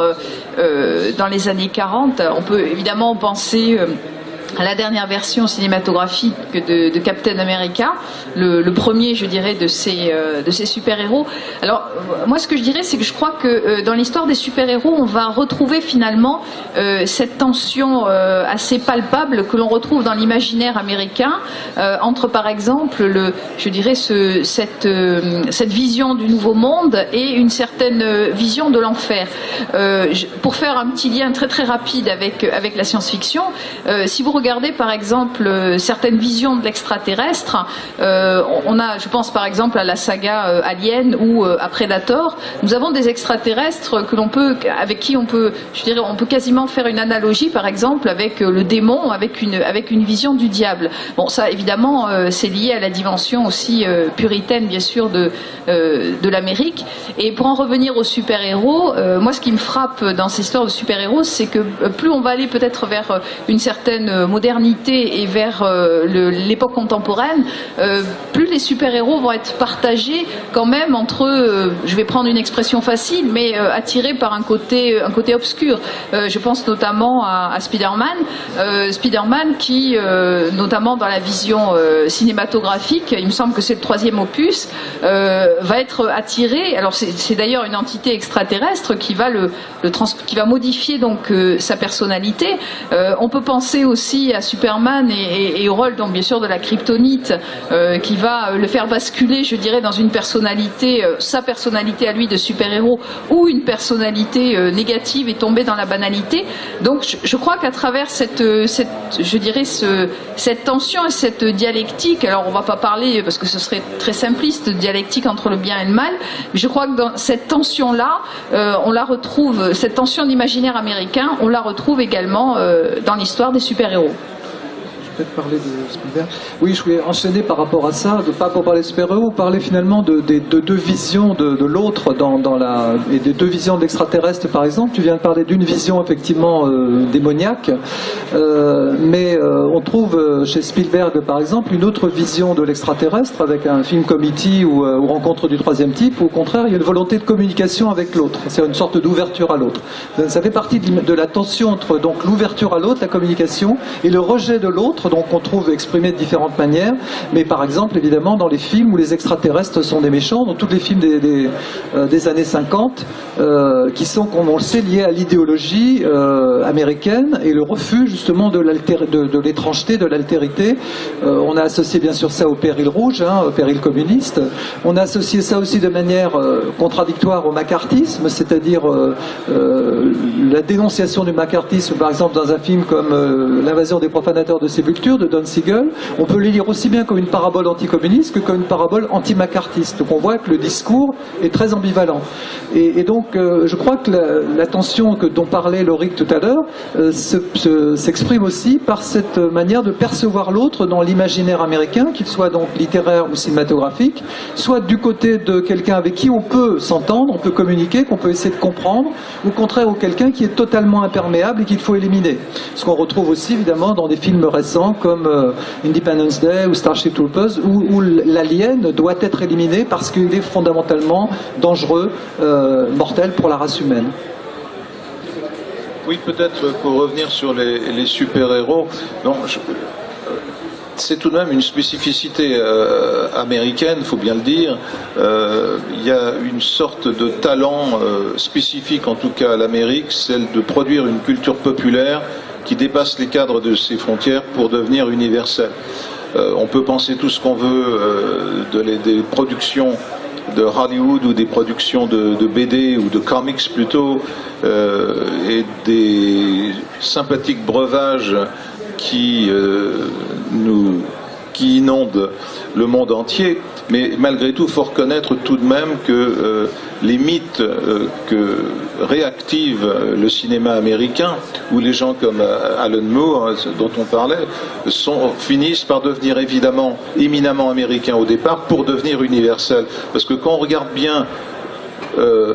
dans les années 40, on peut évidemment penser à la dernière version cinématographique de Captain America, le premier, je dirais, de ces super-héros. Alors, moi, ce que je dirais, c'est que je crois que dans l'histoire des super-héros, on va retrouver finalement cette tension assez palpable que l'on retrouve dans l'imaginaire américain entre, par exemple, cette vision du nouveau monde et une certaine vision de l'enfer. Pour faire un petit lien très très rapide avec la science-fiction, si vous regardez par exemple certaines visions de l'extraterrestre, on a, je pense par exemple à la saga Alien ou à Predator, nous avons des extraterrestres avec qui on peut quasiment faire une analogie par exemple avec le démon, avec une vision du diable. Bon, ça évidemment c'est lié à la dimension aussi puritaine bien sûr de l'Amérique. Et pour en revenir aux super-héros, moi ce qui me frappe dans ces histoires de super-héros, c'est que plus on va aller peut-être vers une certaine modernité et vers l'époque contemporaine, plus les super-héros vont être partagés quand même entre, je vais prendre une expression facile, mais attirés par un côté obscur. Je pense notamment à Spider-Man qui, notamment dans la vision cinématographique, il me semble que c'est le 3e opus, va être attiré. Alors c'est d'ailleurs une entité extraterrestre qui va modifier donc sa personnalité. On peut penser aussi à Superman et au rôle donc bien sûr de la kryptonite qui va le faire basculer, je dirais, dans une personnalité, sa personnalité à lui de super-héros ou une personnalité négative et tomber dans la banalité. Donc je crois qu'à travers cette tension et cette dialectique, alors on va pas parler parce que ce serait très simpliste, dialectique entre le bien et le mal, mais je crois que dans cette tension-là, on la retrouve, cette tension d'imaginaire américain, on la retrouve également dans l'histoire des super-héros. Peut-être parler de Spielberg. Oui, je voulais enchaîner par rapport à ça, pas pour parler de super-héros, parler finalement de deux visions de l'autre et des deux visions de l'extraterrestre par exemple. Tu viens de parler d'une vision effectivement démoniaque, mais on trouve chez Spielberg par exemple une autre vision de l'extraterrestre avec un film comme E.T. ou Rencontre du troisième type, où au contraire il y a une volonté de communication avec l'autre, c'est une sorte d'ouverture à l'autre. Ça fait partie de la tension entre donc l'ouverture à l'autre, la communication, et le rejet de l'autre, donc on trouve exprimé de différentes manières, mais par exemple évidemment dans les films où les extraterrestres sont des méchants, dans tous les films des années 50 qui sont, comme on le sait, liés à l'idéologie américaine et le refus justement de l'étrangeté, de l'altérité. On a associé bien sûr ça au péril rouge, au péril communiste. On a associé ça aussi de manière contradictoire au macartisme, c'est-à-dire la dénonciation du macartisme par exemple dans un film comme L'invasion des profanateurs de Sépulture de Don Siegel. On peut le lire aussi bien comme une parabole anticommuniste que comme une parabole anti-macartiste. Donc on voit que le discours est très ambivalent. Et donc je crois que la tension dont parlait Lauric tout à l'heure s'exprime aussi par cette manière de percevoir l'autre dans l'imaginaire américain, qu'il soit donc littéraire ou cinématographique, soit du côté de quelqu'un avec qui on peut s'entendre, on peut communiquer, qu'on peut essayer de comprendre, ou au contraire ou quelqu'un qui est totalement imperméable et qu'il faut éliminer. Ce qu'on retrouve aussi évidemment dans des films récents comme Independence Day ou Starship Troopers, où l'alien doit être éliminé parce qu'il est fondamentalement dangereux, mortel pour la race humaine. Oui, peut-être pour revenir sur les super-héros, c'est tout de même une spécificité américaine, il faut bien le dire. Il y a une sorte de talent spécifique, en tout cas à l'Amérique, celle de produire une culture populaire qui dépasse les cadres de ses frontières pour devenir universelle. On peut penser tout ce qu'on veut des productions de Hollywood ou des productions de BD ou de comics plutôt, et des sympathiques breuvages qui inondent le monde entier. Mais malgré tout, il faut reconnaître tout de même que les mythes que réactive le cinéma américain, où les gens comme Alan Moore, dont on parlait, finissent par devenir évidemment éminemment américains au départ pour devenir universels. Parce que quand on regarde bien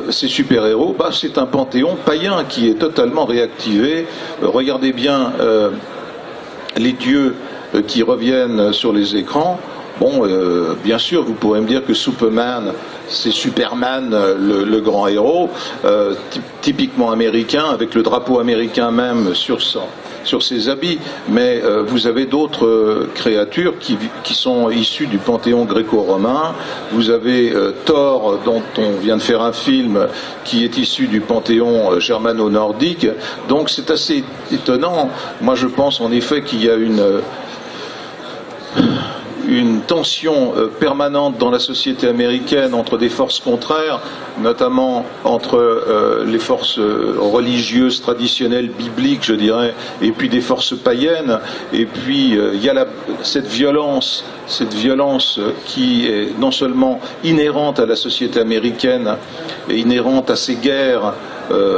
ces super-héros, c'est un panthéon païen qui est totalement réactivé. Regardez bien les dieux qui reviennent sur les écrans. Bon, bien sûr, vous pourrez me dire que Superman, c'est Superman, le grand héros, typiquement américain, avec le drapeau américain même sur ses habits, mais vous avez d'autres créatures qui sont issues du panthéon gréco-romain. Vous avez Thor, dont on vient de faire un film, qui est issu du panthéon germano-nordique. Donc c'est assez étonnant. Moi je pense en effet qu'il y a une tension permanente dans la société américaine entre des forces contraires, notamment entre les forces religieuses traditionnelles, bibliques, je dirais, et puis des forces païennes. Et puis il y a cette violence qui est non seulement inhérente à la société américaine et inhérente à ces guerres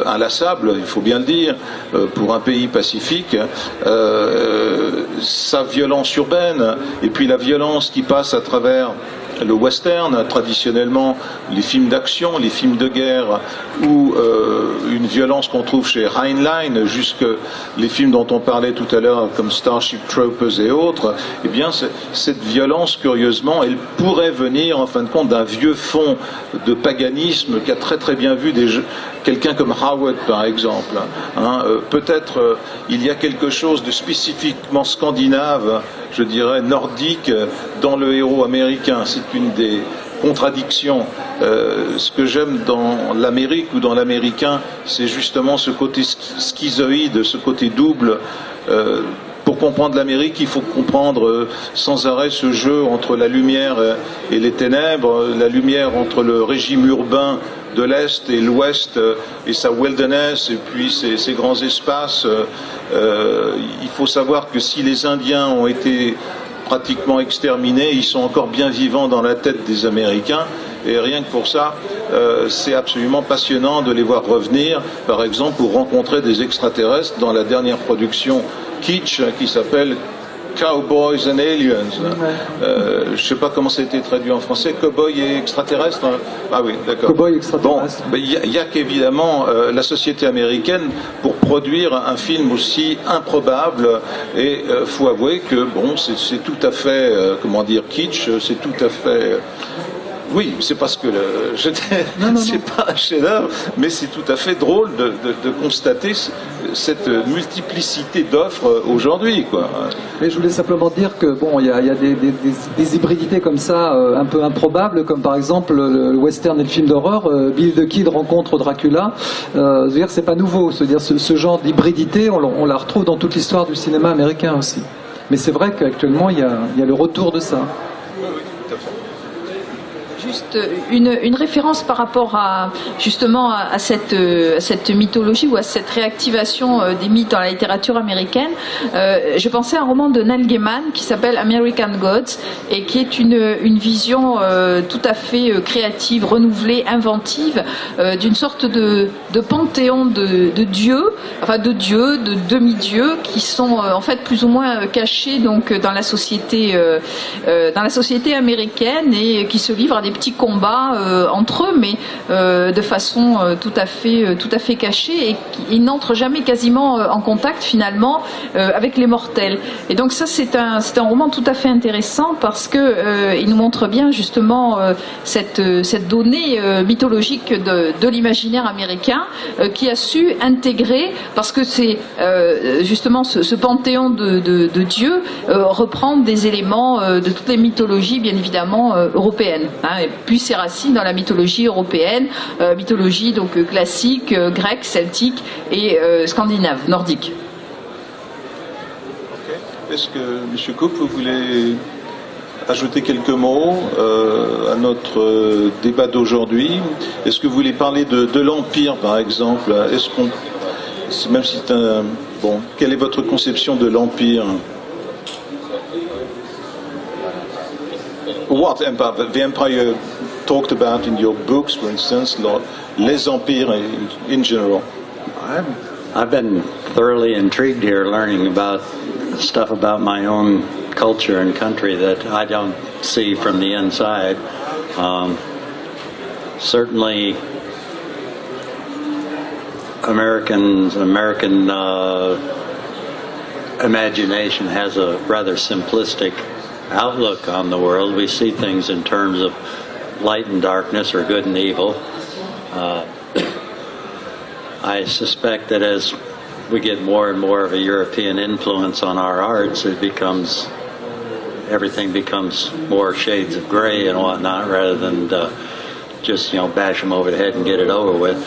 inlassable, il faut bien le dire, pour un pays pacifique, sa violence urbaine, et puis la violence qui passe à travers le western, traditionnellement les films d'action, les films de guerre, ou une violence qu'on trouve chez Heinlein, jusque les films dont on parlait tout à l'heure, comme Starship Troopers et autres. Eh bien, cette violence, curieusement, elle pourrait venir, en fin de compte, d'un vieux fond de paganisme qu'a très très bien vu quelqu'un comme Howard, par exemple. Peut-être il y a quelque chose de spécifiquement scandinave, je dirais nordique, dans le héros américain. C'est une des contradictions. Ce que j'aime dans l'Amérique ou dans l'américain, c'est justement ce côté schizoïde, ce côté double. Pour comprendre l'Amérique, il faut comprendre sans arrêt ce jeu entre la lumière et les ténèbres, la lumière entre le régime urbain de l'Est et l'Ouest et sa wilderness et puis ses grands espaces. Il faut savoir que si les Indiens ont été pratiquement exterminés, ils sont encore bien vivants dans la tête des Américains. Et rien que pour ça, c'est absolument passionnant de les voir revenir, par exemple, pour rencontrer des extraterrestres dans la dernière production kitsch qui s'appelle Cowboys and Aliens. Je ne sais pas comment ça a été traduit en français. Cowboy et extraterrestre. Ah oui, d'accord. Cowboy extraterrestre. Bon, il y a qu'évidemment la société américaine pour produire un film aussi improbable. Et faut avouer que bon, c'est tout à fait, comment dire, kitsch. C'est tout à fait. Oui, c'est parce que c'est pas un chef-d'œuvre, mais c'est tout à fait drôle de constater cette multiplicité d'offres aujourd'hui, quoi. Mais je voulais simplement dire que bon, il y a des hybridités comme ça, un peu improbables, comme par exemple le western et le film d'horreur. Billy the Kid rencontre Dracula. C'est-à-dire, c'est pas nouveau. C'est-à-dire, ce genre d'hybridité, on la retrouve dans toute l'histoire du cinéma américain aussi. Mais c'est vrai qu'actuellement, il y a le retour de ça. Juste une référence par rapport justement à cette mythologie ou à cette réactivation des mythes dans la littérature américaine. Je pensais à un roman de Neil Gaiman qui s'appelle American Gods et qui est une vision tout à fait créative, renouvelée, inventive d'une sorte de panthéon de dieux, enfin de dieux, de demi-dieux qui sont en fait plus ou moins cachés donc dans la société américaine et qui se livrent à des petits combats entre eux, mais de façon tout à fait cachée, et ils n'entrent jamais quasiment en contact finalement avec les mortels. Et donc ça, c'est un roman tout à fait intéressant parce que il nous montre bien justement cette donnée mythologique de l'imaginaire américain qui a su intégrer, parce que c'est justement ce panthéon de dieux reprend des éléments de toutes les mythologies bien évidemment européennes, et puis ses racines dans la mythologie européenne, mythologie donc classique, grecque, celtique et scandinave, nordique. Okay. Est-ce que M. Cook, vous voulez ajouter quelques mots à notre débat d'aujourd'hui? Est-ce que vous voulez parler de l'Empire, par exemple? Est-ce qu'on, même si c'est un, bon, quelle est votre conception de l'Empire? What empire? The empire you talked about in your books, for instance, les empires in general. I've been thoroughly intrigued here, learning about stuff about my own culture and country that I don't see from the inside. certainly American imagination has a rather simplistic outlook on the world. We see things in terms of light and darkness, or good and evil. I suspect that as we get more and more of a European influence on our arts, everything becomes more shades of gray and whatnot, rather than just bash them over the head and get it over with,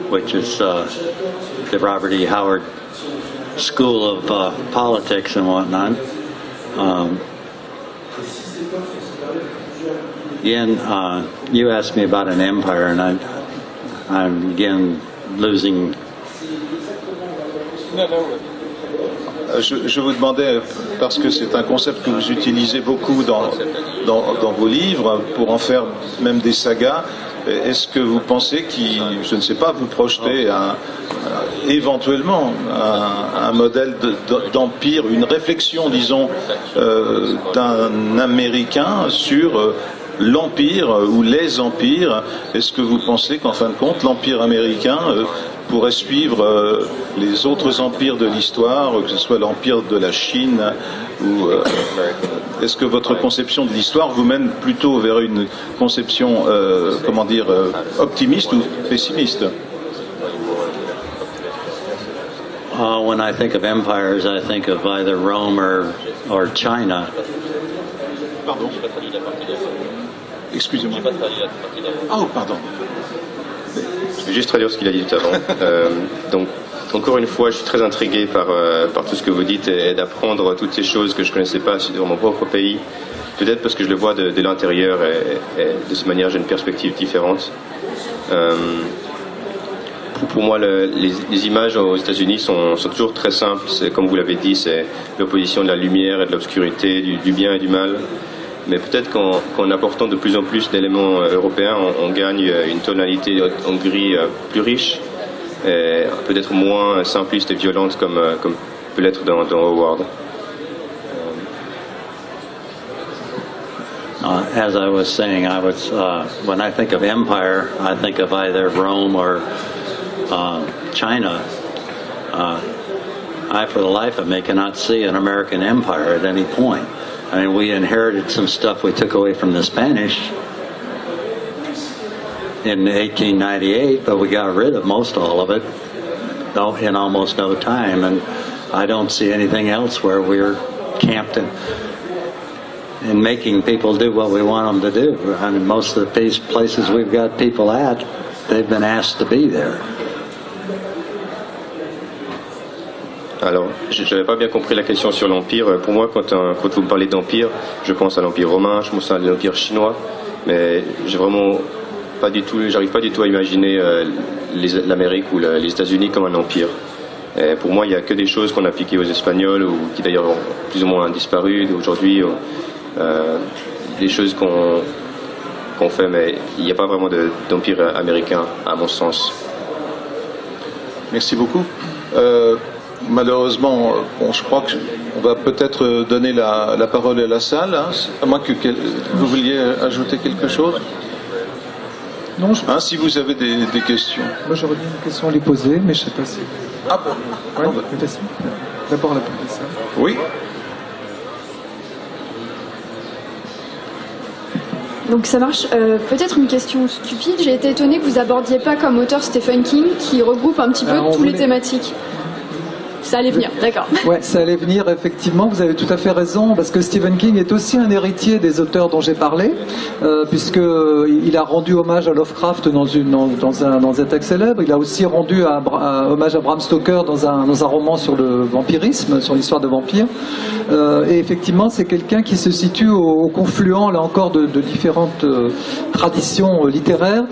which is the Robert E. Howard School of Politics and whatnot. Again, you asked me about an empire, and I'm again losing. Je vous demandais, parce que c'est un concept que vous utilisez beaucoup dans vos livres, pour en faire même des sagas, est-ce que vous pensez je ne sais pas, vous projetez éventuellement un modèle d'empire, une réflexion, disons, d'un Américain sur l'empire ou les empires? Est-ce que vous pensez qu'en fin de compte, l'empire américain pourrait suivre les autres empires de l'histoire, que ce soit l'empire de la Chine, ou est-ce que votre conception de l'histoire vous mène plutôt vers une conception, optimiste ou pessimiste? When I think of empires, I think of either Rome or China. Pardon. Excusez-moi. Oh, pardon. Je vais juste traduire ce qu'il a dit tout avant. Donc, encore une fois, je suis très intrigué par tout ce que vous dites, et d'apprendre toutes ces choses que je ne connaissais pas sur mon propre pays. Peut-être parce que je le vois de l'intérieur, et de cette manière, j'ai une perspective différente. Pour moi, les images aux États-Unis sont toujours très simples. Comme vous l'avez dit, c'est l'opposition de la lumière et de l'obscurité, du bien et du mal. Mais peut-être qu'en apportant de plus en plus d'éléments européens, on gagne une tonalité en gris plus riche, et peut-être moins simpliste et violente comme peut l'être dans Howard. As I was saying, when I think of empire, I think of either Rome or China. I, for the life of me, cannot see an American empire at any point. I mean, we inherited some stuff we took away from the Spanish in 1898, but we got rid of most all of it in almost no time, and I don't see anything else where we're camped in making people do what we want them to do. I mean, most of the places we've got people at, they've been asked to be there. Alors, je n'avais pas bien compris la question sur l'Empire. Pour moi, quand vous me parlez d'Empire, je pense à l'Empire romain, je pense à l'Empire chinois, mais j'arrive pas du tout à imaginer l'Amérique ou les États-Unis comme un empire. Et pour moi, il n'y a que des choses qu'on a appliquées aux Espagnols, ou qui d'ailleurs ont plus ou moins disparu aujourd'hui, des choses qu'on fait, mais il n'y a pas vraiment d'empire américain, à mon sens. Merci beaucoup. Malheureusement, je crois qu'on va peut-être donner la parole à la salle, hein, à moins que vous vouliez ajouter quelque chose. Non, si vous avez des questions. Moi, j'aurais bien une question à lui poser, mais je ne sais pas si... Ah bon. Ouais, vas-y. D'abord la salle. Oui. Donc ça marche. Peut-être une question stupide. J'ai été étonnée que vous abordiez pas comme auteur Stephen King, qui regroupe un petit peu toutes les thématiques. Ça allait venir, d'accord. Ouais, ça allait venir, effectivement, vous avez tout à fait raison, parce que Stephen King est aussi un héritier des auteurs dont j'ai parlé, puisqu'il a rendu hommage à Lovecraft dans un texte célèbre. Il a aussi rendu hommage à Bram Stoker dans un roman sur le vampirisme, sur l'histoire de vampires. Et effectivement, c'est quelqu'un qui se situe au confluent, là encore, de différentes traditions littéraires,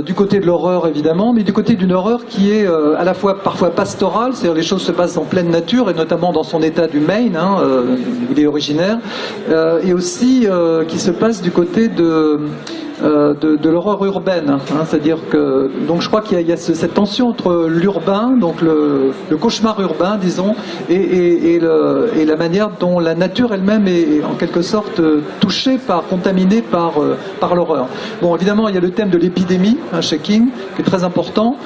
du côté de l'horreur, évidemment, mais du côté d'une horreur qui est à la fois parfois pastorale, c'est-à-dire les choses se passent en pleine nature, et notamment dans son état du Maine, il est originaire, et aussi qui se passe du côté de l'horreur urbaine, hein, c'est-à-dire que donc je crois qu'il y a cette tension entre l'urbain, donc le cauchemar urbain, disons, et la manière dont la nature elle-même est en quelque sorte touchée contaminée par l'horreur. Bon, évidemment, il y a le thème de l'épidémie, hein, chez King, qui est très important,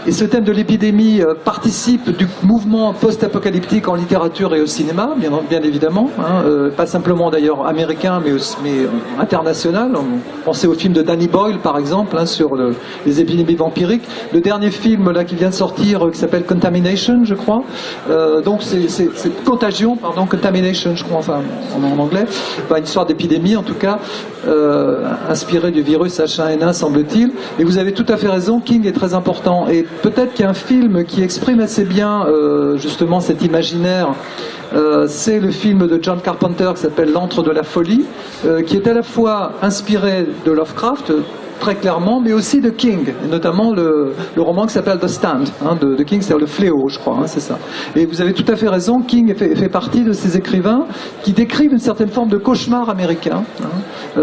et ce thème de l'épidémie participe du mouvement post-apocalyptique en littérature et au cinéma, bien évidemment, hein, pas simplement d'ailleurs américain, mais international. Pensez au film de Danny Boyle, par exemple, hein, sur les épidémies vampiriques. Le dernier film là qui vient de sortir, qui s'appelle Contamination, je crois. Donc c'est Contagion, pardon, Contamination, je crois, enfin en anglais. Enfin, une histoire d'épidémie, en tout cas, inspirée du virus H1N1, semble-t-il. Et vous avez tout à fait raison, King est très important. Et peut-être qu'il y a un film qui exprime assez bien justement cet imaginaire. C'est le film de John Carpenter qui s'appelle L'Antre de la folie, qui est à la fois inspiré de Lovecraft, très clairement, mais aussi de King, et notamment le roman qui s'appelle The Stand, hein, de King, c'est-à-dire le fléau, je crois, hein, c'est ça. Et vous avez tout à fait raison, King fait partie de ces écrivains qui décrivent une certaine forme de cauchemar américain, hein,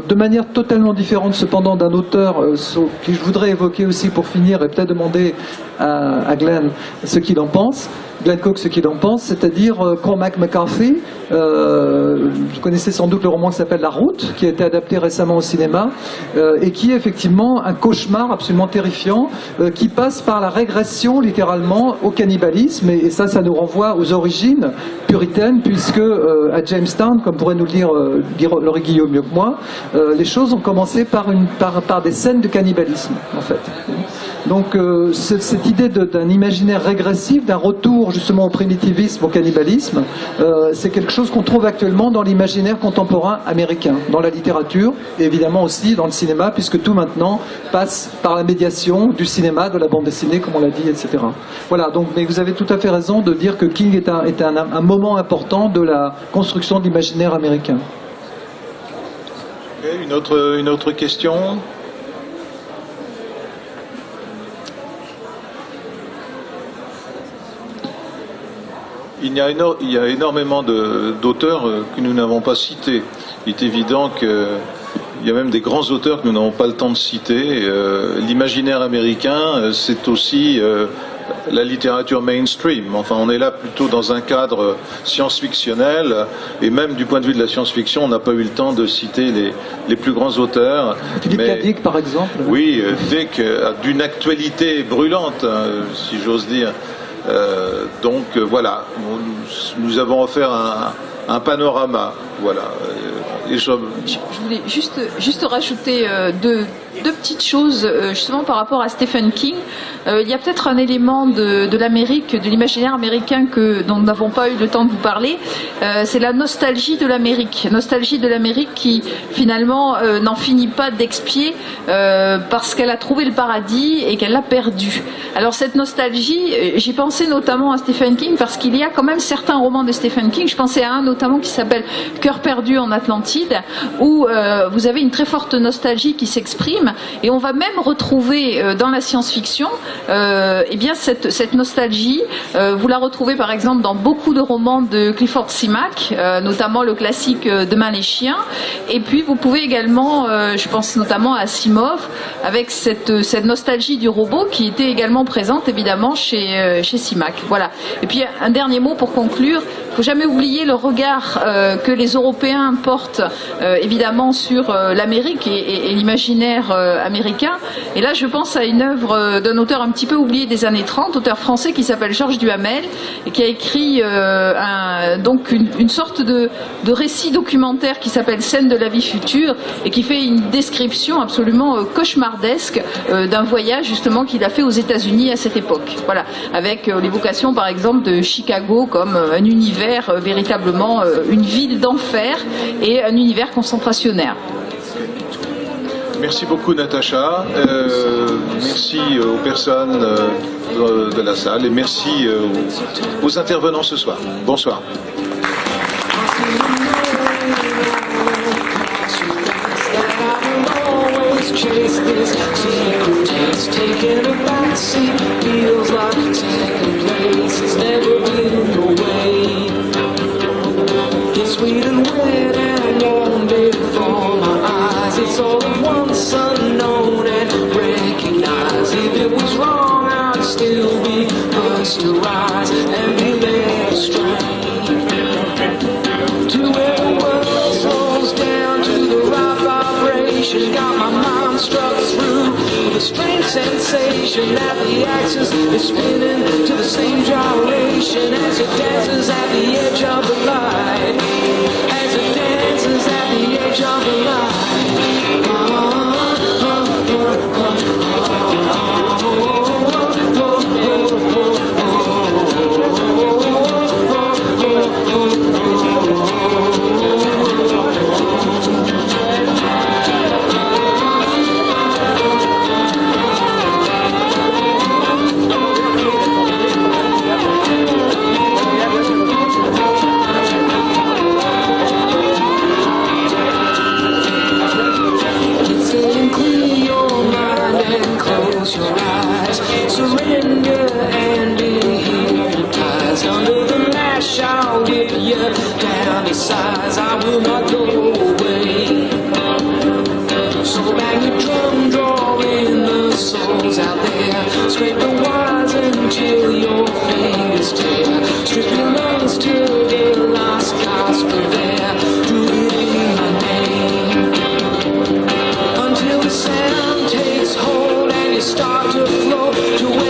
de manière totalement différente cependant d'un auteur que je voudrais évoquer aussi pour finir et peut-être demander à Glenn ce qu'il en pense. Glenn Cook, ce qu'il en pense, c'est-à-dire Cormac McCarthy. Vous connaissez sans doute le roman qui s'appelle La Route, qui a été adapté récemment au cinéma, et qui est effectivement un cauchemar absolument terrifiant, qui passe par la régression, littéralement, au cannibalisme, et ça nous renvoie aux origines puritaines, puisque à Jamestown, comme pourrait nous le dire Laurie Guillaume mieux que moi, les choses ont commencé par des scènes de cannibalisme, en fait. Donc cette idée d'un imaginaire régressif, d'un retour justement au primitivisme, au cannibalisme, c'est quelque chose qu'on trouve actuellement dans l'imaginaire contemporain américain, dans la littérature et évidemment aussi dans le cinéma, puisque tout maintenant passe par la médiation du cinéma, de la bande dessinée, comme on l'a dit, etc. Voilà, donc, mais vous avez tout à fait raison de dire que King est un moment important de la construction de l'imaginaire américain. Okay, une autre question? Il y a énormément d'auteurs que nous n'avons pas cités. Il est évident qu'il y a même des grands auteurs que nous n'avons pas le temps de citer. L'imaginaire américain, c'est aussi la littérature mainstream. Enfin, on est là plutôt dans un cadre science-fictionnel, et même du point de vue de la science-fiction, on n'a pas eu le temps de citer les plus grands auteurs. Philippe K. Dick, par exemple. Oui, Dick, d'une actualité brûlante, hein, si j'ose dire. Donc voilà, nous avons offert un panorama, voilà. Je voulais juste rajouter deux petites choses justement par rapport à Stephen King. Il y a peut-être un élément de l'Amérique, de l'imaginaire américain dont nous n'avons pas eu le temps de vous parler. C'est la nostalgie de l'Amérique. Nostalgie de l'Amérique qui finalement n'en finit pas d'expier parce qu'elle a trouvé le paradis et qu'elle l'a perdu. Alors cette nostalgie, j'ai pensé notamment à Stephen King parce qu'il y a quand même certains romans de Stephen King. Je pensais à un notamment qui s'appelle Cœur perdu en Atlantide, où vous avez une très forte nostalgie qui s'exprime, et on va même retrouver dans la science-fiction eh bien cette nostalgie. Vous la retrouvez par exemple dans beaucoup de romans de Clifford Simak, notamment le classique Demain les chiens, et puis vous pouvez également, je pense notamment à Asimov, avec cette nostalgie du robot qui était également présente évidemment chez Simak. Voilà. Et puis un dernier mot pour conclure. Il ne faut jamais oublier le regard que les Européens portent évidemment sur l'Amérique et l'imaginaire américain. Et là, je pense à une œuvre d'un auteur un petit peu oublié des années 30, auteur français qui s'appelle Georges Duhamel, et qui a écrit donc une sorte de récit documentaire qui s'appelle Scènes de la vie future, et qui fait une description absolument cauchemardesque d'un voyage justement qu'il a fait aux États-Unis à cette époque. Voilà, avec l'évocation par exemple de Chicago comme un univers véritablement une ville d'enfer et un univers concentrationnaire. Merci beaucoup Natacha, merci aux personnes de la salle et merci aux intervenants ce soir. Bonsoir. Sweet and wet and long before my eyes, it's all at once. sensation that the axis is spinning to the same gyration as it dances at the edge of the light. As it dances at the edge of the light. Surrender and be hypnotized. Under the lash I'll whip you down to size. I will not go away. So bang the drum, draw in the souls out there. Scrape the wires until your fingers tear. Strip your lungs to the last gasp of air. Breathe my name until the sound takes hold and you start to flow to